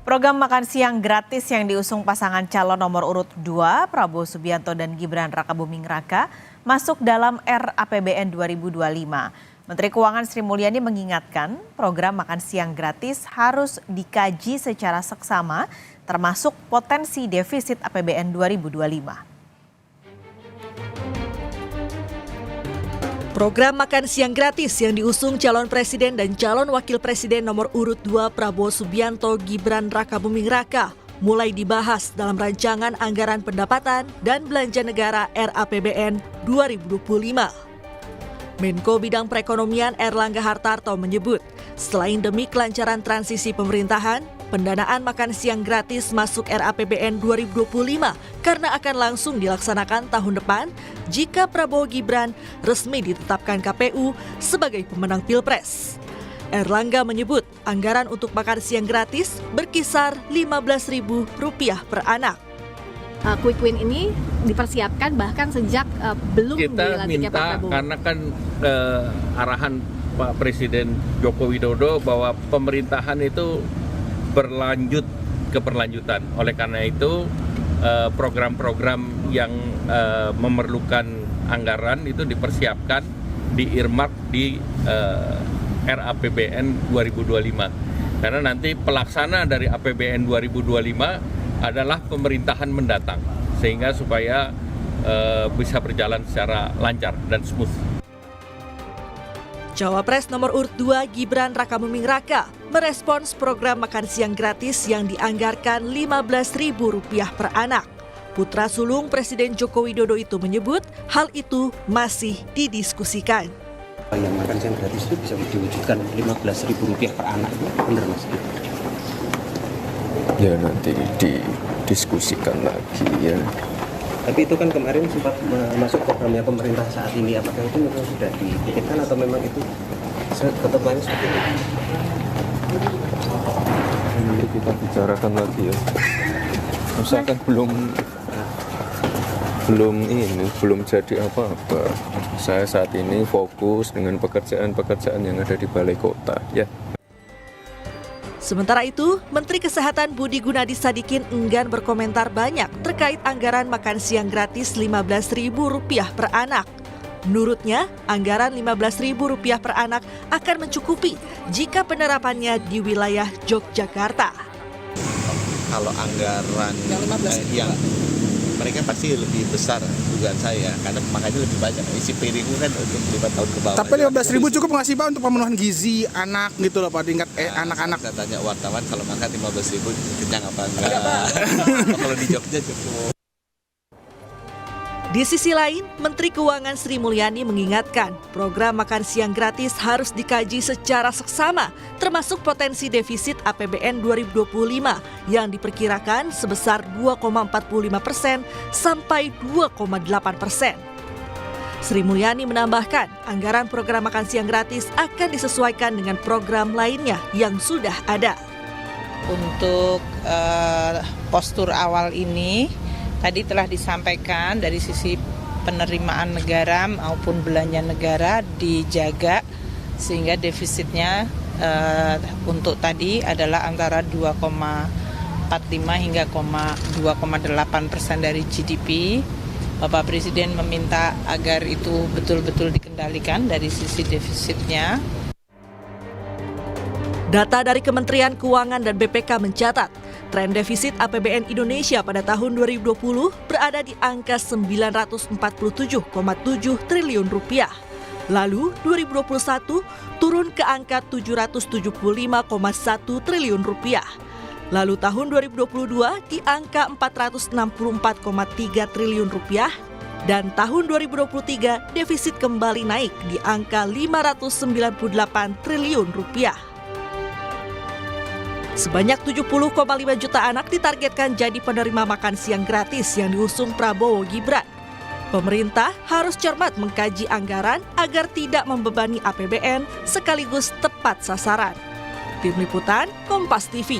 Program makan siang gratis yang diusung pasangan calon nomor urut 2, Prabowo Subianto dan Gibran Rakabuming Raka, masuk dalam RAPBN 2025. Menteri Keuangan Sri Mulyani mengingatkan program makan siang gratis harus dikaji secara seksama, termasuk potensi defisit APBN 2025. Program makan siang gratis yang diusung calon presiden dan calon wakil presiden nomor urut 2 Prabowo Subianto Gibran Rakabuming Raka mulai dibahas dalam rancangan anggaran pendapatan dan belanja negara RAPBN 2025. Menko Bidang Perekonomian Erlangga Hartarto menyebut, selain demi kelancaran transisi pemerintahan, pendanaan makan siang gratis masuk RAPBN 2025 karena akan langsung dilaksanakan tahun depan jika Prabowo Gibran resmi ditetapkan KPU sebagai pemenang Pilpres. Erlangga menyebut anggaran untuk makan siang gratis berkisar Rp15.000 per anak. Quick win ini dipersiapkan bahkan sejak belum dilantiknya Pak Prabowo. Karena kan arahan Pak Presiden Joko Widodo bahwa pemerintahan itu keberlanjutan. Oleh karena itu program-program yang memerlukan anggaran itu dipersiapkan, di-earmark di RAPBN 2025. Karena nanti pelaksana dari APBN 2025 adalah pemerintahan mendatang, sehingga supaya bisa berjalan secara lancar dan smooth. Cawapres nomor urut 2 Gibran Rakabuming Raka merespons program makan siang gratis yang dianggarkan Rp15.000 per anak. Putra sulung Presiden Joko Widodo itu menyebut hal itu masih didiskusikan. Yang makan siang gratis itu bisa diwujudkan Rp15.000 per anak, itu benar Mas? Ya nanti didiskusikan lagi ya. Tapi itu kan kemarin sempat masuk programnya pemerintah saat ini, apakah itu memang sudah dipikirkan atau memang itu ketentuannya seperti itu? Nanti kita bicarakan lagi ya. Misalkan belum jadi apa-apa. Saya saat ini fokus dengan pekerjaan-pekerjaan yang ada di balai kota ya. Sementara itu, Menteri Kesehatan Budi Gunadi Sadikin enggan berkomentar banyak terkait anggaran makan siang gratis Rp15.000 per anak. Menurutnya, anggaran Rp15.000 per anak akan mencukupi jika penerapannya di wilayah Yogyakarta. Kalau anggaran yang mereka pasti lebih besar dugaan saya, karena makanya lebih banyak isi piringnya kan untuk 5 tahun ke bawah. Tapi Rp15.000 cukup nggak sih Pak untuk pemenuhan gizi anak gitu loh Pak, tingkat anak-anak? Saya tanya wartawan kalau makan Rp15.000 kenyang apa enggak? Kalau di Jogja cukup. Di sisi lain, Menteri Keuangan Sri Mulyani mengingatkan program makan siang gratis harus dikaji secara seksama, termasuk potensi defisit APBN 2025 yang diperkirakan sebesar 2,45% sampai 2,8%. Sri Mulyani menambahkan, anggaran program makan siang gratis akan disesuaikan dengan program lainnya yang sudah ada. Untuk postur awal ini, tadi telah disampaikan dari sisi penerimaan negara maupun belanja negara dijaga sehingga defisitnya untuk tadi adalah antara 2,45 hingga 2,8% dari GDP. Bapak Presiden meminta agar itu betul-betul dikendalikan dari sisi defisitnya. Data dari Kementerian Keuangan dan BPK mencatat, tren defisit APBN Indonesia pada tahun 2020 berada di angka Rp947,7 triliun. Lalu 2021 turun ke angka Rp775,1 triliun. Lalu tahun 2022 di angka Rp464,3 triliun. Dan tahun 2023 defisit kembali naik di angka Rp598 triliun. Sebanyak 70,5 juta anak ditargetkan jadi penerima makan siang gratis yang diusung Prabowo Gibran. Pemerintah harus cermat mengkaji anggaran agar tidak membebani APBN sekaligus tepat sasaran. Tim Liputan, Kompas TV.